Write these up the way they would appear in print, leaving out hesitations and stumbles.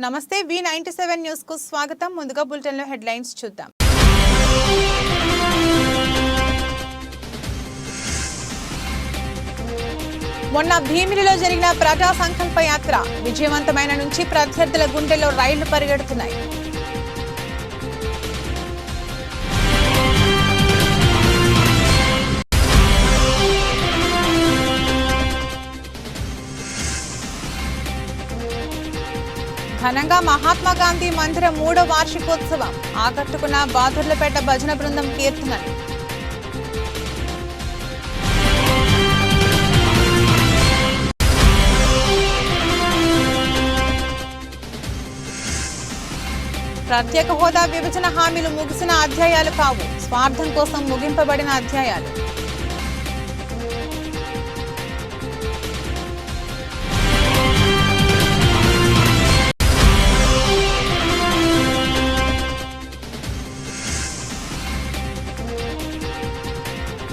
నమస్తే V97 news కు స్వాగతం. ముందుగా బులెటిన్ లో హెడ్లైన్స్ చూద్దాం. మొన్న భీమిలిలో జరిగిన ప్రజా సంకల్ప యాత్ర విజయవంతమైన నుంచి ప్రత్యర్థుల గుండెల్లో రైళ్లు పరిగెడుతున్నాయి. ఘనంగా మహాత్మా గాంధీ మందిర 3వ వార్షికోత్సవం ఆకట్టుకున్న బాదుర్లపేట భజన బృందం కీర్తనలు. ప్రత్యేక హోదా విభజన హామీలు ముగిసిన అధ్యాయాలు కావు, స్వార్థం కోసం ముగింపబడిన అధ్యాయాలు.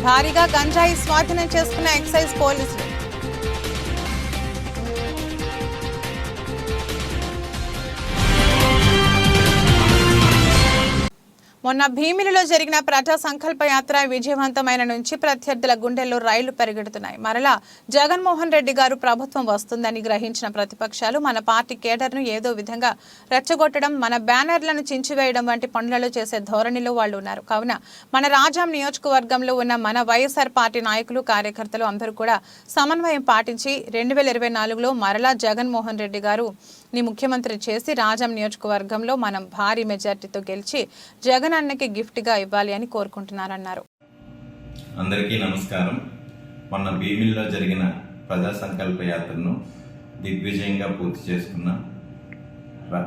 భారీగా గంజాయి స్వాధీనం చేసుకున్న ఎక్సైజ్ పోలీసులు. మొన్న భీమిలిలో జరిగిన ప్రజా సంకల్ప యాత్ర విజయవంతమైన నుంచి ప్రత్యర్థుల గుండెల్లో రైళ్లు పరిగెడుతున్నాయి. మరలా జగన్మోహన్ రెడ్డి గారు ప్రభుత్వం వస్తుందని గ్రహించిన ప్రతిపక్షాలు మన పార్టీ కేడర్ను ఏదో విధంగా రెచ్చగొట్టడం, మన బ్యానర్లను చించివేయడం వంటి పనులలో చేసే ధోరణిలో వాళ్ళు ఉన్నారు. కావున మన రాజాం నియోజకవర్గంలో ఉన్న మన వైఎస్ఆర్ పార్టీ నాయకులు, కార్యకర్తలు అందరూ కూడా సమన్వయం పాటించి 2024లో మరలా జగన్మోహన్ రెడ్డి గారు ముఖ్యమంత్రి చేసి రాజాం నియోజకవర్గంలో మనం భారీ మెజార్టీతో గెలిచి జగన్ అన్నకి గిఫ్ట్ గా ఇవ్వాలి అని కోరుకుంటున్నారన్నారు. అందరికీ నమస్కారం. మొన్న భీమిలిలో జరిగిన ప్రజా సంకల్ప యాత్రను దిగ్విజయంగా పూర్తి చేసుకున్న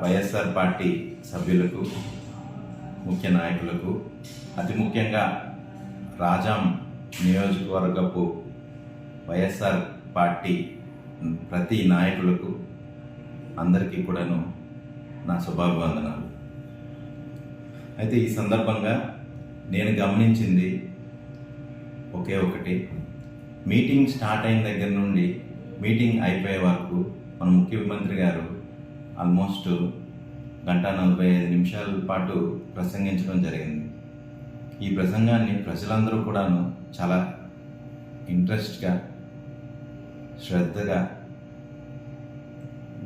వైఎస్ఆర్ పార్టీ సభ్యులకు, ముఖ్య నాయకులకు, అతి ముఖ్యంగా రాజాం నియోజకవర్గపు వైఎస్ఆర్ పార్టీ ప్రతి నాయకులకు అందరికీ కూడాను నా శుభాభివందనాలు. అయితే ఈ సందర్భంగా నేను గమనించింది ఒకే ఒకటి, మీటింగ్ స్టార్ట్ అయిన దగ్గర నుండి మీటింగ్ అయిపోయే వరకు మన ముఖ్యమంత్రి గారు ఆల్మోస్ట్ 1:45 పాటు ప్రసంగించడం జరిగింది. ఈ ప్రసంగాన్ని ప్రజలందరూ కూడాను చాలా ఇంట్రెస్ట్గా, శ్రద్ధగా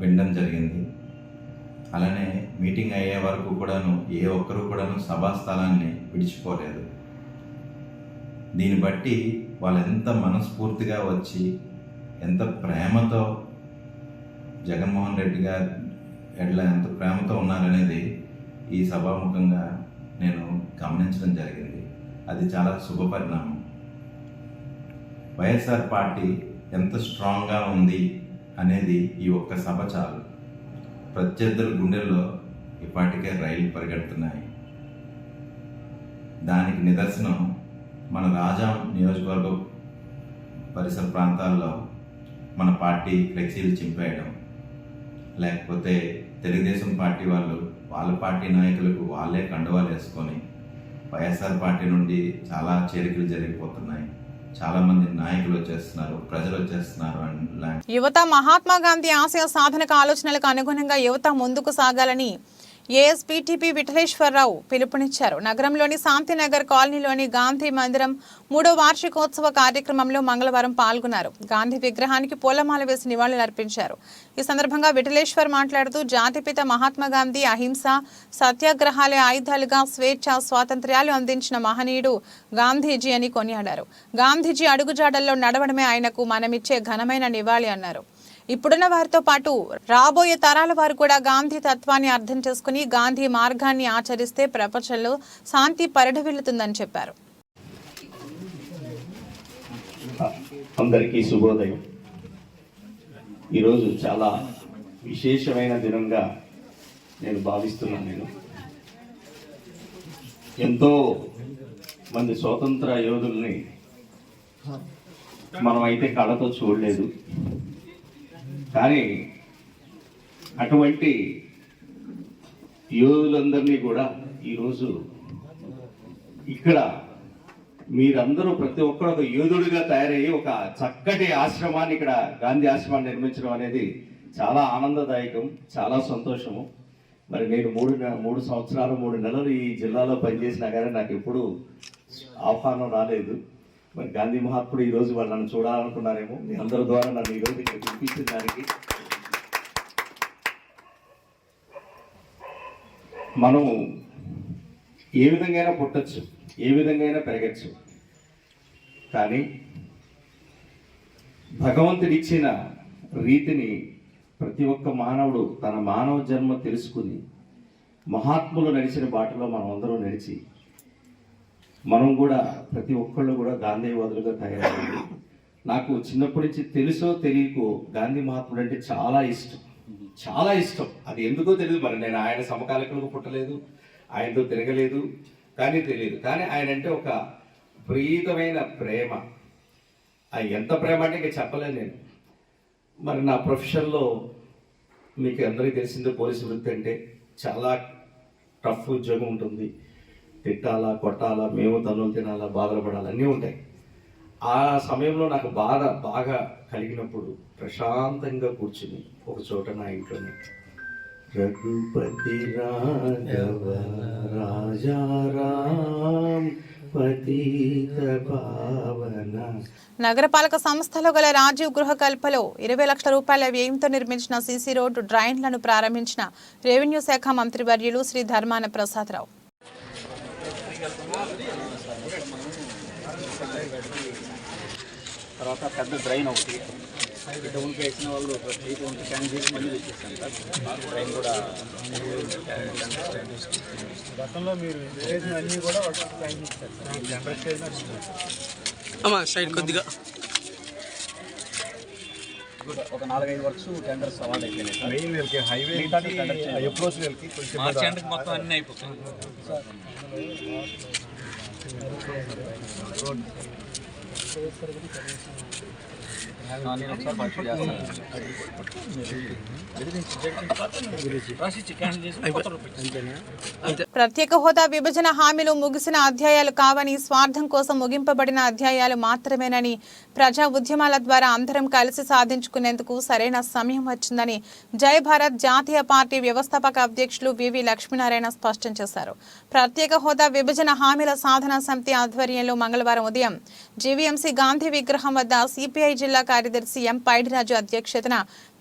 వినడం జరిగింది. అలానే మీటింగ్ అయ్యే వరకు కూడాను ఏ ఒక్కరు కూడాను సభా స్థలాన్ని విడిచిపోలేదు. దీన్ని బట్టి వాళ్ళు ఎంత మనస్ఫూర్తిగా వచ్చి ఎంత ప్రేమతో జగన్మోహన్ రెడ్డి గారు ఎట్లా ఎంత ప్రేమతో ఉన్నారనేది ఈ సభాముఖంగా నేను గమనించడం జరిగింది. అది చాలా శుభపరిణామం. వైఎస్ఆర్ పార్టీ ఎంత స్ట్రాంగ్గా ఉంది అనేది ఈ ఒక్క సభ చాలు. ప్రత్యర్థుల గుండెల్లో ఇప్పటికే రైళ్లు పరిగెడుతున్నాయి. దానికి నిదర్శనం మన రాజాం నియోజకవర్గం పరిసర ప్రాంతాల్లో మన పార్టీ ఫ్లెక్సీలు చింపేయడం, లేకపోతే తెలుగుదేశం పార్టీ వాళ్ళు వాళ్ళ పార్టీ నాయకులకు వాళ్ళే కండువాలు వేసుకొని వైఎస్ఆర్ పార్టీ నుండి చాలా చేరికలు జరిగిపోతున్నాయి. చాలా మంది నాయకులు వచ్చేస్తున్నారు, ప్రజలు వచ్చేస్తున్నారు. యువత మహాత్మా గాంధీ ఆశయ సాధనకు ఆలోచనలకు అనుగుణంగా యువత ముందుకు సాగాలని ఏఎస్పీటీపీ విఠలేశ్వరరావు పిలుపునిచ్చారు. నగరంలోని శాంతినగర్ కాలనీలోని గాంధీ మందిరం 3వ వార్షికోత్సవ కార్యక్రమంలో మంగళవారం పాల్గొన్నారు. గాంధీ విగ్రహానికి పూలమాల వేసి నివాళులర్పించారు. ఈ సందర్భంగా విఠలేశ్వర్ మాట్లాడుతూ జాతిపిత మహాత్మా గాంధీ అహింస, సత్యాగ్రహాలే ఆయుధాలుగా స్వేచ్ఛ, స్వాతంత్ర్యాలు అందించిన మహనీయుడు గాంధీజీ అని కొనియాడారు. గాంధీజీ అడుగుజాడల్లో నడవడమే ఆయనకు మనమిచ్చే ఘనమైన నివాళి అన్నారు. ఇప్పుడున్న వారితో పాటు రాబోయే తరాల వారు కూడా గాంధీ తత్వాన్ని అర్థం చేసుకుని గాంధీ మార్గాన్ని ఆచరిస్తే ప్రపంచంలో శాంతి పరిఢవిల్లుతుందని చెప్పారు. అందరికీ శుభోదయం. ఈరోజు చాలా విశేషమైన దినంగా నేను భావిస్తున్నాను. ఎంతో మంది స్వాతంత్ర యోధుల్ని మనం అయితే కళ్ళతో చూడలేదు, కానీ అటువంటి యోధులందరినీ కూడా ఈరోజు ఇక్కడ మీరందరూ ప్రతి ఒక్కరు ఒక యోధుడిగా తయారయ్యి ఒక చక్కటి ఆశ్రమాన్ని, ఇక్కడ గాంధీ ఆశ్రమాన్ని నిర్మించడం అనేది చాలా ఆనందదాయకం, చాలా సంతోషము. మరి నేను 3 సంవత్సరాలు 3 నెలలు ఈ జిల్లాలో పనిచేసినా కానీ నాకు ఎప్పుడు ఆహ్వానం రాలేదు. మరి గాంధీ మహాత్ముడు ఈరోజు వాళ్ళు నన్ను చూడాలనుకున్నారేమో. మీ అందరి ద్వారా నన్ను ఈరోజు ఇక్కడ పిలిపించిన దానికి మనం ఏ విధంగా పుట్టచ్చు, ఏ విధంగా పెరగచ్చు, కానీ భగవంతుడిచ్చిన రీతిని ప్రతి ఒక్క మానవుడు తన మానవ జన్మ తెలుసుకుని మహాత్ములు నడిచిన బాటలో మనం అందరం నడిచి మనం కూడా ప్రతి ఒక్కళ్ళు కూడా గాంధీవాదులుగా తయారయ్యింది. నాకు చిన్నప్పటి నుంచి తెలుసో తెలియకో గాంధీ మహాత్ముడు అంటే చాలా ఇష్టం, చాలా ఇష్టం. అది ఎందుకో తెలియదు. మరి నేను ఆయన సమకాలికులకు పుట్టలేదు, ఆయనతో తిరగలేదు, కానీ తెలియదు. కానీ ఆయన అంటే ఒక విపరీతమైన ప్రేమ. అది ఎంత ప్రేమ అంటే ఇంకా చెప్పలేదు నేను. మరి నా ప్రొఫెషన్లో మీకు అందరికీ తెలిసిందే, పోలీసు వృత్తి అంటే చాలా టఫ్ ఉద్యోగం ఉంటుంది. తిట్టాలా, కొట్టాలా, మేము తన్నులు తినాలా, బాధలు పడాలా, అన్నీ ఉంటాయి. ఆ సమయంలో నాకు బాధ బాగా కలిగినప్పుడు ప్రశాంతంగా కూర్చుని ఒక చోట నా ఇంట్లోనే రఘుపతి రాఘవ రాజారాం పతిత పావన. నగరపాలక సంస్థలో గల రాజీవ్ గృహ కల్పలో 20 లక్షల రూపాయల వ్యయంతో నిర్మించిన సీసీ రోడ్డు డ్రైన్లను ప్రారంభించిన రెవెన్యూ శాఖ మంత్రివర్యులు శ్రీ ధర్మాన ప్రసాదరావు. తర్వాత పెద్ద డ్రైన్ ఒకటి డౌన్కి వేసిన వాళ్ళు క్యాన్ చేసి మళ్ళీ తెచ్చేస్తాను సార్. డ్రైన్ కూడా గతంలో మీరు వేసిన అన్నీ కూడా అమ్మా సైడ్ కొద్దిగా ఒక 4-5 వర్క్స్ టెండర్స్ అవార్డు అయిపోయినాయి. హైవే అప్రోచ్ మొత్తం అన్నీ అయిపోతాయి సార్. నేను ఒకసారి పరీక్ష చేస్తాను. ప్రత్యేక హోదా విభజన హామీలు ముగిసిన అధ్యాయాలు కావని, స్వార్థం కోసం ముగింపబడిన అధ్యాయాలు మాత్రమేనని, ప్రజా ఉద్యమాల ద్వారా అందరం కలిసి సాధించుకునేందుకు సరైన సమయం వచ్చిందని జై భారత్ జాతీయ పార్టీ వ్యవస్థాపక అధ్యక్షులు వివి లక్ష్మీనారాయణ స్పష్టం చేశారు. ప్రత్యేక హోదా విభజన హామీల సాధనా సమితి ఆధ్వర్యంలో మంగళవారం ఉదయం జీవీఎంసీ గాంధీ విగ్రహం వద్ద సిపిఐ జిల్లా కార్యదర్శి ఎం పైడిరాజు అధ్యక్షతన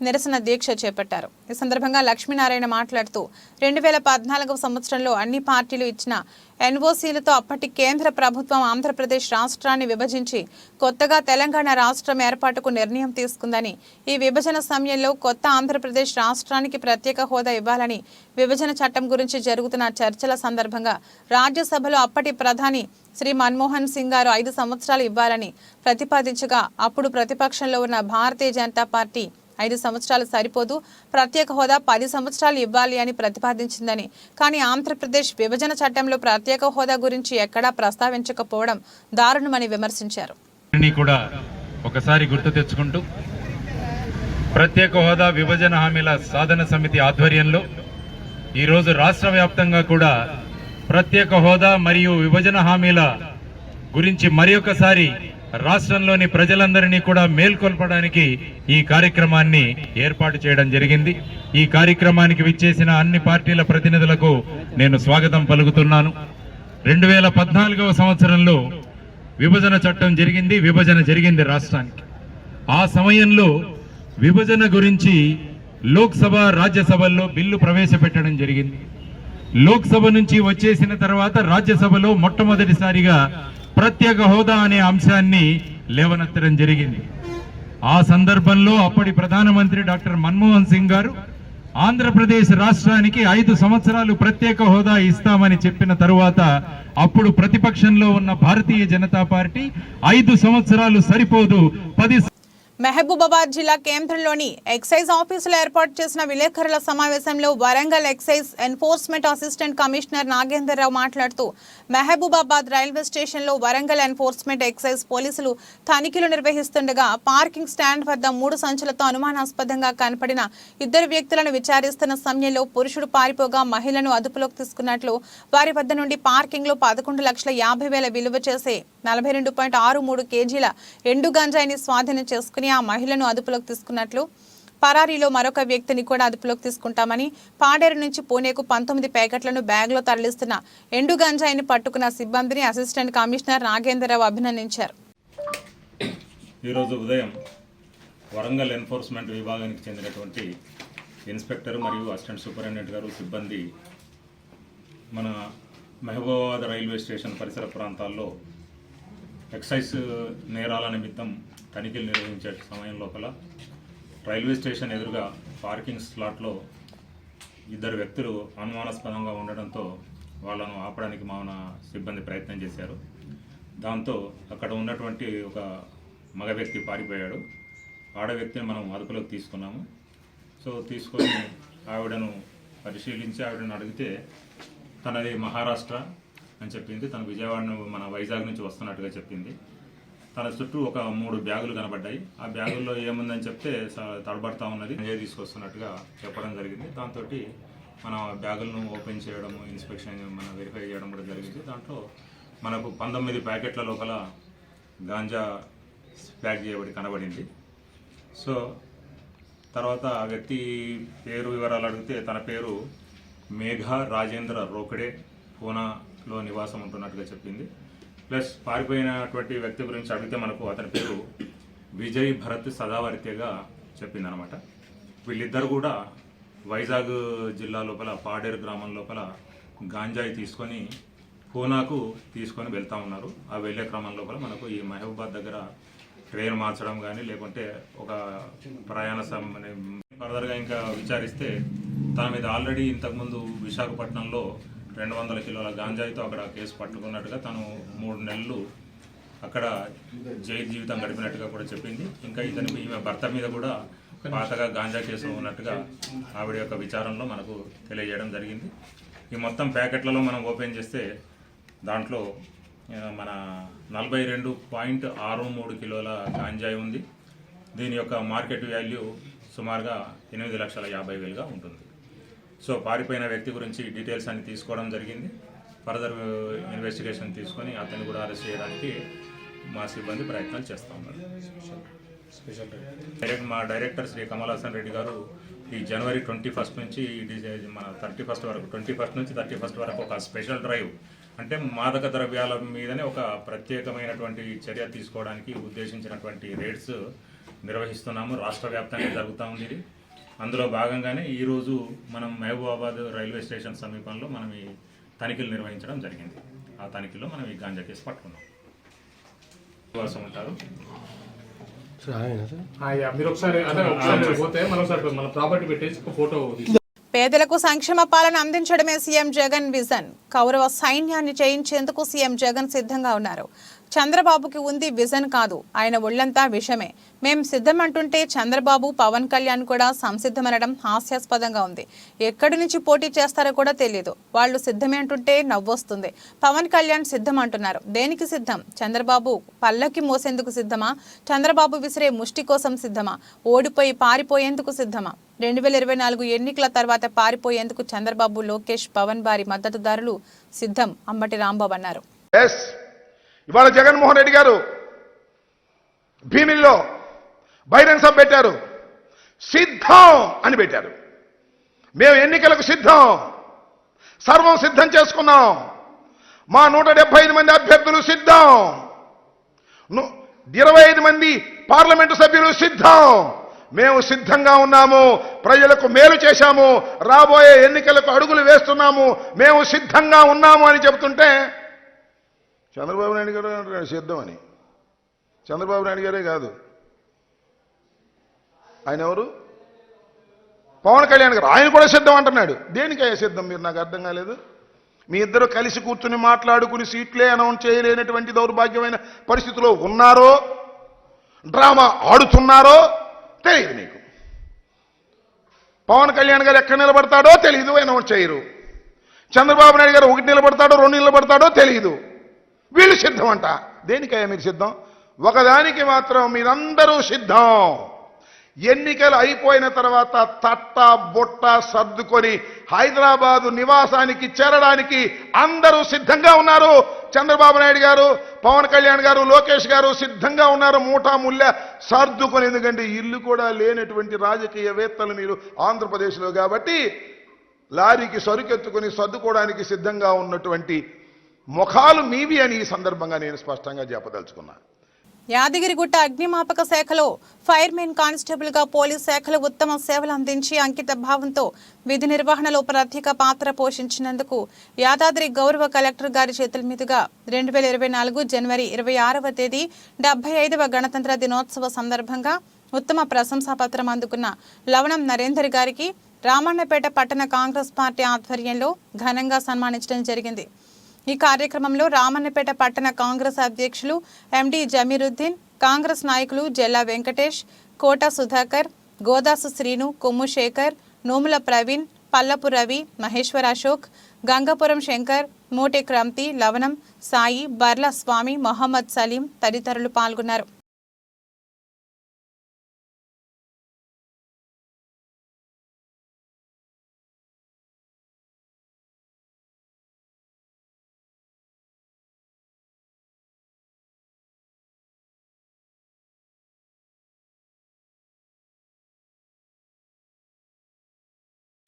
నిరసన దీక్ష చేపట్టారు. ఈ సందర్భంగా లక్ష్మీనారాయణ మాట్లాడుతూ 2014 సంవత్సరంలో అన్ని పార్టీలు ఇచ్చిన ఎన్ఓసీలతో అప్పటి కేంద్ర ప్రభుత్వం ఆంధ్రప్రదేశ్ రాష్ట్రాన్ని విభజించి కొత్తగా తెలంగాణ రాష్ట్రం ఏర్పాటుకు నిర్ణయం తీసుకుందని, ఈ విభజన సమయంలో కొత్త ఆంధ్రప్రదేశ్ రాష్ట్రానికి ప్రత్యేక హోదా ఇవ్వాలని విభజన చట్టం గురించి జరుగుతున్న చర్చల సందర్భంగా రాజ్యసభలో అప్పటి ప్రధాని శ్రీ మన్మోహన్ సింగ్ గారు 5 సంవత్సరాలు ఇవ్వాలని ప్రతిపాదించగా, అప్పుడు ప్రతిపక్షంలో ఉన్న భారతీయ జనతా పార్టీ 5 సంవత్సరాలు సరిపోదు, ప్రత్యేక హోదా 10 సంవత్సరాలు ఇవ్వాలి అని ప్రతిపాదించిందని, కానీ ఆంధ్రప్రదేశ్ విభజన చట్టంలో ప్రత్యేక హోదా గురించి ఎక్కడా ప్రస్తావించకపోవడం దారుణమని విమర్శించారు. కూడా ఒకసారి గుర్తు తెచ్చుకుంటూ ప్రత్యేక హోదా విభజన హామీల సాధన సమితి ఆధ్వర్యంలో ఈరోజు రాష్ట్ర వ్యాప్తంగా కూడా ప్రత్యేక హోదా మరియు విభజన హామీల గురించి మరి ఒకసారి రాష్ట్రంలోని ప్రజలందరినీ కూడా మేల్కొల్పడానికి ఈ కార్యక్రమాన్ని ఏర్పాటు చేయడం జరిగింది. ఈ కార్యక్రమానికి విచ్చేసిన అన్ని పార్టీల ప్రతినిధులకు నేను స్వాగతం పలుకుతున్నాను. 2014వ సంవత్సరంలో విభజన చట్టం జరిగింది రాష్ట్రానికి. ఆ సమయంలో విభజన గురించి లోక్సభ, రాజ్యసభల్లో బిల్లు ప్రవేశపెట్టడం జరిగింది. లోక్సభ నుంచి వచ్చేసిన తర్వాత రాజ్యసభలో మొట్టమొదటిసారిగా ప్రత్యేక హోదా అనే అంశాన్ని లేవనెత్తడం జరిగింది. ఆ సందర్భంలో అప్పటి ప్రధానమంత్రి డాక్టర్ మన్మోహన్ సింగ్ గారు ఆంధ్రప్రదేశ్ రాష్ట్రానికి 5 సంవత్సరాలు ప్రత్యేక హోదా ఇస్తామని చెప్పిన తరువాత అప్పుడు ప్రతిపక్షంలో ఉన్న భారతీయ జనతా పార్టీ 5 సంవత్సరాలు సరిపోదు 10 మహబూబాబాద్ జిల్లా కేంద్రంలోని ఎక్సైజ్ ఆఫీసులో ఏర్పాటు చేసిన విలేకరుల సమావేశంలో Warangal excise enforcement assistant commissioner Nagender Rao మాట్లాడుతూ, మహబూబాబాద్ రైల్వే స్టేషన్లో వరంగల్ ఎన్ఫోర్స్మెంట్ ఎక్సైజ్ పోలీసులు తనిఖీలు నిర్వహిస్తుండగా పార్కింగ్ స్టాండ్ వద్ద 3 సంచులతో అనుమానాస్పదంగా కనపడిన 2 వ్యక్తులను విచారిస్తున్న సమయంలో పురుషుడు పారిపోగా మహిళను అదుపులోకి తీసుకున్నట్లు, వారి వద్ద నుండి పార్కింగ్ లో 11,50,000 విలువ చేసే 42.63 కేజీల ఎండు గంజాయిని స్వాధీనం చేసుకుని ఆ మహిళను అదుపులోకి తీసుకున్నట్లు పరారీలో మరొక వ్యక్తిని కూడా అదుపులోకి తీసుకుంటామని, పాడేరు నుంచి పూణేకు 19 ప్యాకెట్లను బ్యాగ్లో తరలిస్తున్న ఎండు గంజాయిని పట్టుకున్న సిబ్బందిని అసిస్టెంట్ కమిషనర్ నాగేంద్రరావు అభినందించారు. ఈరోజు ఉదయం వరంగల్ ఎన్ఫోర్స్మెంట్ విభాగానికి చెందినటువంటి ఇన్స్పెక్టర్ మరియు అసిస్టెంట్ సూపరింటెండెంట్ గారు సిబ్బంది మన మహబూబాబాద్ రైల్వే స్టేషన్ పరిసర ప్రాంతాల్లో ఎక్సైజ్ నేరాల నిమిత్తం తనిఖీలు నిర్వహించే సమయం లోపల రైల్వే స్టేషన్ ఎదురుగా పార్కింగ్ స్లాట్లో 2 వ్యక్తులు అనుమానాస్పదంగా ఉండడంతో వాళ్ళను ఆపడానికి మన సిబ్బంది ప్రయత్నం చేశారు. దాంతో అక్కడ ఉన్నటువంటి ఒక మగ వ్యక్తి పారిపోయాడు. ఆడ వ్యక్తిని మనం అదుపులోకి తీసుకున్నాము. సో తీసుకొని ఆవిడను పరిశీలించి ఆవిడను అడిగితే తనది మహారాష్ట్ర అని చెప్పింది. తన మన వైజాగ్ నుంచి వస్తున్నట్టుగా చెప్పింది. తన చుట్టూ ఒక 3 బ్యాగులు కనబడ్డాయి. ఆ బ్యాగుల్లో ఏముందని చెప్తే తడబడతా ఉన్నది, తీసుకొస్తున్నట్టుగా చెప్పడం జరిగింది. దాంతో మన బ్యాగులను ఓపెన్ చేయడము, ఇన్స్పెక్షన్ వెరిఫై చేయడం కూడా జరిగింది. దాంట్లో మనకు 19 ప్యాకెట్ల లోపల గాంజా ప్యాక్ చేయబడి కనబడింది. సో తర్వాత ఆ వ్యక్తి పేరు వివరాలు అడిగితే తన పేరు మేఘా రాజేంద్ర రోకడే, పూనాలో నివాసం ఉంటున్నట్టుగా చెప్పింది. ప్లస్ పారిపోయినటువంటి వ్యక్తి గురించి అడిగితే మనకు అతని పేరు విజయ్ భరత్ సదావర్తిగా చెప్పిందనమాట. వీళ్ళిద్దరు కూడా వైజాగ్ జిల్లా లోపల పాడేరు గ్రామం లోపల గాంజాయి తీసుకొని పూనాకు తీసుకొని వెళ్తూ ఉన్నారు. ఆ వెళ్ళే క్రమం లోపల మనకు ఈ మహబూబాద్ దగ్గర ట్రైన్ మార్చడం కానీ లేకుంటే ఒక ప్రయాణ ఫర్దర్గా ఇంకా విచారిస్తే తన మీద ఆల్రెడీ ఇంతకుముందు విశాఖపట్నంలో 200 కిలోల గాంజాయితో అక్కడ కేసు పట్టుకున్నట్టుగా, తను 3 నెలలు అక్కడ జైలు జీవితం గడిపినట్టుగా కూడా చెప్పింది. ఇంకా ఈమె భర్త మీద కూడా పాతగా గాంజా కేసు ఉన్నట్టుగా ఆవిడ యొక్క విచారణలో మనకు తెలియజేయడం జరిగింది. ఈ మొత్తం ప్యాకెట్లలో మనం ఓపెన్ చేస్తే దాంట్లో మన 42.63 కిలోల గాంజాయి ఉంది. దీని యొక్క మార్కెట్ వాల్యూ సుమారుగా 8,50,000గా ఉంటుంది. సో పారిపోయిన వ్యక్తి గురించి డీటెయిల్స్ అన్ని తీసుకోవడం జరిగింది. ఫర్దర్ ఇన్వెస్టిగేషన్ తీసుకొని అతన్ని కూడా అరెస్ట్ చేయడానికి మా సిబ్బంది ప్రయత్నాలు చేస్తూ ఉన్నారు. మా డైరెక్టర్ శ్రీ కమల్ హాసన్ రెడ్డి గారు ఈ జనవరి 21 నుంచి మన 31 వరకు 21 నుంచి 31 వరకు ఒక స్పెషల్ డ్రైవ్, అంటే మాదక ద్రవ్యాల మీదనే ఒక ప్రత్యేకమైనటువంటి చర్య తీసుకోవడానికి ఉద్దేశించినటువంటి రేడ్స్ నిర్వహిస్తున్నాము. రాష్ట్ర వ్యాప్తంగా జరుగుతూ ఉంది ఇది. అందులో భాగంగానే ఈరోజు మనం మహబూబాబాద్ రైల్వే స్టేషన్ సమీపంలో మనం ఈ తనిఖీలు నిర్వహించడం జరిగింది. ఆ తనిఖీలో మనం ఈ గాంజా కేసు పట్టుకున్నాం. కోసం ఉంటారు మీరు ఒకసారి పోతే మన ప్రాపర్టీ పెట్టేసి ఒక ఫోటో. పేదలకు సంక్షేమ పాలన అందించడమే సీఎం జగన్ విజన్. కౌరవ సైన్యాన్ని చేయించేందుకు సీఎం జగన్ సిద్ధంగా ఉన్నారు. చంద్రబాబుకి ఉంది విజన్ కాదు, ఆయన ఒళ్లంతా విషమే. మేం సిద్ధమంటుంటే చంద్రబాబు, పవన్ కళ్యాణ్ కూడా సంసిద్ధమనడం హాస్యాస్పదంగా ఉంది. ఎక్కడి నుంచి పోటీ చేస్తారో కూడా తెలియదు. వాళ్ళు సిద్ధమే అంటుంటే నవ్వొస్తుంది. పవన్ కళ్యాణ్ సిద్ధం అంటున్నారు. దేనికి సిద్ధం? చంద్రబాబు పల్లకి మోసేందుకు సిద్ధమా? చంద్రబాబు విసిరే ముష్టి కోసం సిద్ధమా? ఓడిపోయి పారిపోయేందుకు సిద్ధమా? 2024 ఎన్నికల తర్వాత పారిపోయేందుకు చంద్రబాబు, లోకేష్, పవన్ వారి మద్దతుదారులు సిద్ధం. అంబటి రాంబాబు అన్నారు. ఇవాళ జగన్మోహన్ రెడ్డి గారు భీమిల్లో బహిరంగ సభ పెట్టారు. సిద్ధం అని పెట్టారు. మేము ఎన్నికలకు సిద్ధం, సర్వం సిద్ధం చేసుకున్నాం. మా 175 మంది అభ్యర్థులు సిద్ధం, 25 మంది పార్లమెంటు సభ్యులు సిద్ధం. మేము సిద్ధంగా ఉన్నాము. ప్రజలకు మేలు చేశాము. రాబోయే ఎన్నికలకు అడుగులు వేస్తున్నాము. మేము సిద్ధంగా ఉన్నాము అని చెబుతుంటే చంద్రబాబు నాయుడు గారు అంటున్నాడు సిద్ధం అని. చంద్రబాబు నాయుడు గారే కాదు, ఆయన ఎవరు, పవన్ కళ్యాణ్ గారు, ఆయన కూడా సిద్ధం అంటున్నాడు. దేనికయ్యా సిద్ధం? మీరు నాకు అర్థం కాలేదు. మీ ఇద్దరు కలిసి కూర్చుని మాట్లాడుకుని సీట్లే అనౌన్స్ చేయలేనటువంటి దౌర్భాగ్యమైన పరిస్థితిలో ఉన్నారో, డ్రామా ఆడుతున్నారో తెలియదు మీకు. పవన్ కళ్యాణ్ గారు ఎక్కడ నిలబడతాడో తెలియదు, అనౌన్స్ చేయరు. చంద్రబాబు నాయుడు గారు 1 నిలబడతాడో 2 నిలబడతాడో తెలియదు. వీళ్ళు సిద్ధం అంట. దేనికయ్యా మీరు సిద్ధం? ఒకదానికి మాత్రం మీరందరూ సిద్ధం. ఎన్నికలు అయిపోయిన తర్వాత తట్ట బొట్ట సర్దుకొని హైదరాబాదు నివాసానికి చేరడానికి అందరూ సిద్ధంగా ఉన్నారు. చంద్రబాబు నాయుడు గారు, పవన్ కళ్యాణ్ గారు, లోకేష్ గారు సిద్ధంగా ఉన్నారు మూటా ముళ్ళ సర్దుకొని. ఎందుకంటే ఇల్లు కూడా లేనటువంటి రాజకీయవేత్తలు మీరు ఆంధ్రప్రదేశ్లో కాబట్టి లారీకి సరుకెత్తుకొని సర్దుకోవడానికి సిద్ధంగా ఉన్నటువంటి ముఖాలు మీవి అని ఈ సందర్భంగా నేను స్పష్టంగా చెప్పదలుచుకున్నాను. యాదగిరిగుట్ట అగ్నిమాపక శాఖలో ఫైర్మెన్ కానిస్టేబుల్ గా పోలీస్ శాఖలో ఉత్తమ సేవలు అందించి అంకిత భావంతో విధి నిర్వహణలో ప్రత్యేక పాత్ర పోషించినందుకు యాదాద్రి గౌరవ కలెక్టర్ గారి చేతుల మీదుగా 2024 జనవరి 26వ తేదీ 75వ గణతంత్ర దినోత్సవ సందర్భంగా ఉత్తమ ప్రశంసా పత్రం అందుకున్న లవణం నరేందర్ గారికి రామన్నపేట పట్టణ కాంగ్రెస్ పార్టీ ఆధ్వర్యంలో ఘనంగా సన్మానించడం జరిగింది. ఈ కార్యక్రమంలో రామన్నపేట పట్టణ కాంగ్రెస్ అధ్యక్షులు ఎండి జమీరుద్దీన్, కాంగ్రెస్ నాయకులు జల్లా వెంకటేష్, కోట సుధాకర్, గోదాసు శ్రీను, కొమ్ము శేఖర్, నోముల ప్రవీణ్, పల్లపు రవి, మహేశ్వర్ అశోక్, గంగపురం శంకర్, మోటే క్రాంతి, లవణం సాయి, బర్ల స్వామి, మొహమ్మద్ సలీం తదితరులు పాల్గొన్నారు.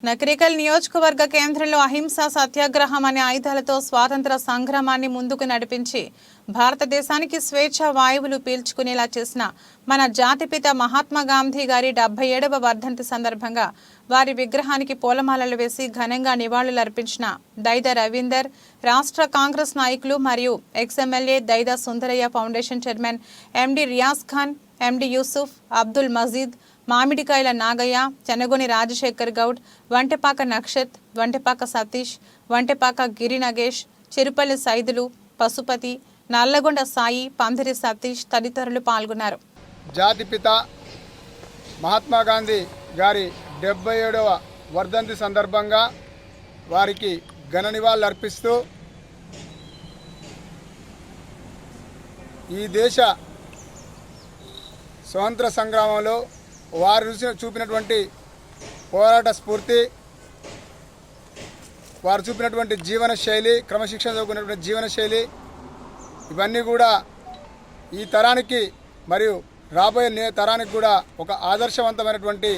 నకరికల్ నియోజకవర్గ కేంద్రంలో అహింసా సత్యాగ్రహం అనే ఆయుధాలతో స్వాతంత్ర సంగ్రామాన్ని ముందుకు నడిపించి భారతదేశానికి స్వేచ్ఛ వాయువులు పీల్చుకునేలా చేసిన మన జాతిపిత మహాత్మా గాంధీ గారి 77వ వర్ధంతి సందర్భంగా వారి విగ్రహానికి పూలమాలలు వేసి ఘనంగా నివాళులర్పించిన దైద రవీందర్, రాష్ట్ర కాంగ్రెస్ నాయకులు మరియు ex MLA Daida Sundaraiah foundation chairman MD Riyaz Khan, MD Yusuf, Abdul Majeed, Mamidikayala Nagaiah, Chenagoni Rajasekhar Goud, Vantepaka Nakshat, Vantepaka Satish, Vantepaka Giri Nagesh, Cherupalli Saidulu, Pasupathi, Nallagonda Sai, Pandiri Satish తదితరులు పాల్గొన్నారు. జాతిపిత మహాత్మా గాంధీ గారి 77వ వర్ధంతి సందర్భంగా వారికి ఘన నివాళులు అర్పిస్తూ ఈ దేశ స్వతంత్ర సంగ్రామంలో వారు చూపినటువంటి పోరాట స్ఫూర్తి, వారు చూపినటువంటి జీవన శైలి, క్రమశిక్షణ కూడినటువంటి జీవన శైలి, ఇవన్నీ కూడా ఈ తరానికి మరియు రాబోయే తరానికి కూడా ఒక ఆదర్శవంతమైనటువంటి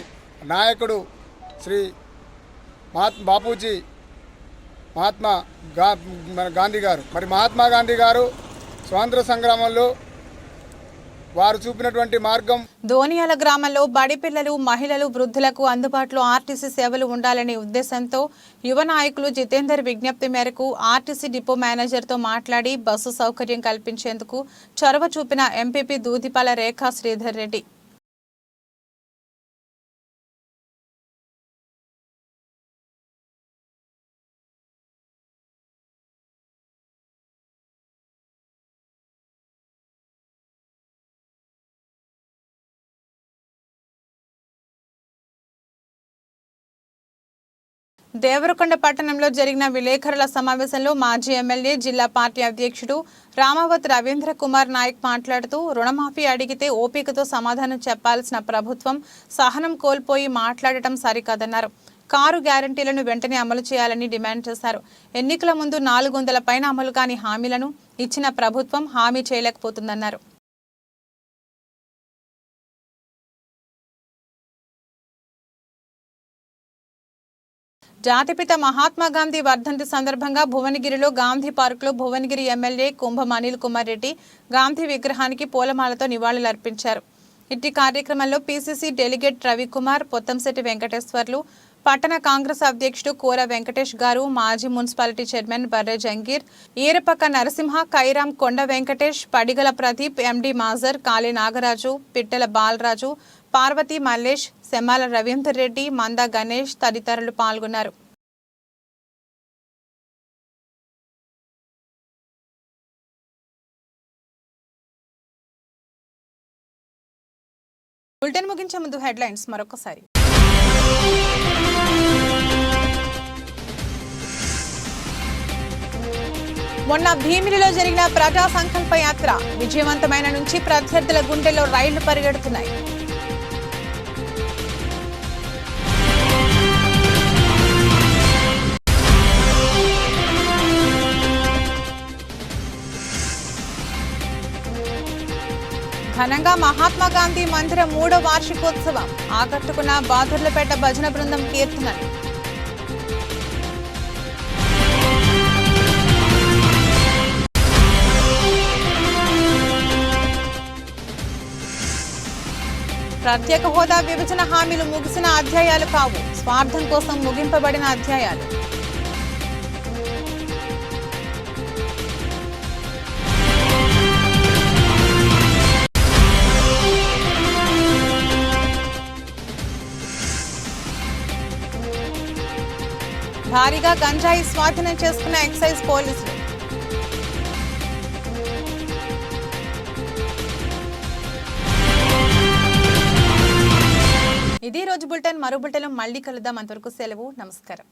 నాయకుడు శ్రీ బాపూజీ గాంధీ గారు. మరి మహాత్మా గాంధీ గారు స్వాతంత్ర సంగ్రామంలో వారు చూపినటువంటి మార్గం. దోనియాల గ్రామంలో బడి పిల్లలు, మహిళలు, వృద్ధులకు అందుబాటులో ఆర్టీసీ సేవలు ఉండాలనే ఉద్దేశంతో యువ నాయకులు జితేందర్ విజ్ఞప్తి మేరకు ఆర్టీసీ డిపో మేనేజర్తో మాట్లాడి బస్సు సౌకర్యం కల్పించేందుకు చొరవ చూపిన ఎంపీపీ దూదిపాల రేఖా శ్రీధర్ రెడ్డి. దేవరకొండ పట్టణంలో జరిగిన విలేకరుల సమావేశంలో మాజీ ఎమ్మెల్యే, జిల్లా పార్టీ అధ్యక్షుడు రామావత్ రవీంద్ర కుమార్ నాయక్ మాట్లాడుతూ రుణమాఫీ అడిగితే ఓపికతో సమాధానం చెప్పాల్సిన ప్రభుత్వం సహనం కోల్పోయి మాట్లాడటం సరికాదన్నారు. కారు గ్యారంటీలను వెంటనే అమలు చేయాలని డిమాండ్ చేశారు. ఎన్నికల ముందు 400 పైన అమలు కాని హామీలను ఇచ్చిన ప్రభుత్వం హామీ చేయలేకపోతుందన్నారు. జాతిపిత మహాత్మా గాంధీ వర్ధంతి సందర్భంగా భువనగిరిలో గాంధీ పార్కులో భువనగిరి ఎమ్మెల్యే కుంభం అనిల్ కుమార్ రెడ్డి గాంధీ విగ్రహానికి పూలమాలతో నివాళులర్పించారు. ఇట్టి కార్యక్రమంలో పీసీసీ డెలిగేట్ రవికుమార్, పొత్తంశెట్టి వెంకటేశ్వర్లు, పట్టణ కాంగ్రెస్ అధ్యక్షుడు కోర వెంకటేష్ గారు, మాజీ మున్సిపాలిటీ చైర్మన్ బర్రె జంగీర్, ఈరపక్క నరసింహ, కైరాం, కొండ వెంకటేష్, పడిగల ప్రదీప్, ఎండి మాజర్, కాళీ నాగరాజు, పిట్టెల బాలరాజు, పార్వతి మల్లేష్, సెమ్మాల రవీందర్ రెడ్డి, మంద గణేష్ తదితరులు పాల్గొన్నారు. బులెటిన్ ముగించే ముందు హెడ్లైన్స్ మరొకసారి. మొన్న భీమిలిలో జరిగిన ప్రజా సంకల్ప యాత్ర విజయవంతమైన నుంచి ప్రత్యర్థుల గుండెల్లో రైళ్లు పరిగెడుతున్నాయి. ఘనంగా మహాత్మా గాంధీ మందిరం 3వ వార్షికోత్సవం ఆకట్టుకున్న బాదుర్లపేట భజన బృందం కీర్తనలు. ప్రత్యేక హోదా విభజన హామీలు ముగిసిన అధ్యాయాలు కావు, స్వార్థం కోసం ముగింపబడిన అధ్యాయాలు. భారీగా గంజాయి స్వాధీనం చేసుకున్న ఎక్సైజ్ పోలీసులు. ఇది రోజు బులెటిన్. మరో బులెటిన్లో మళ్ళీ కలుద్దాం. అంతవరకు సెలవు. నమస్కారం.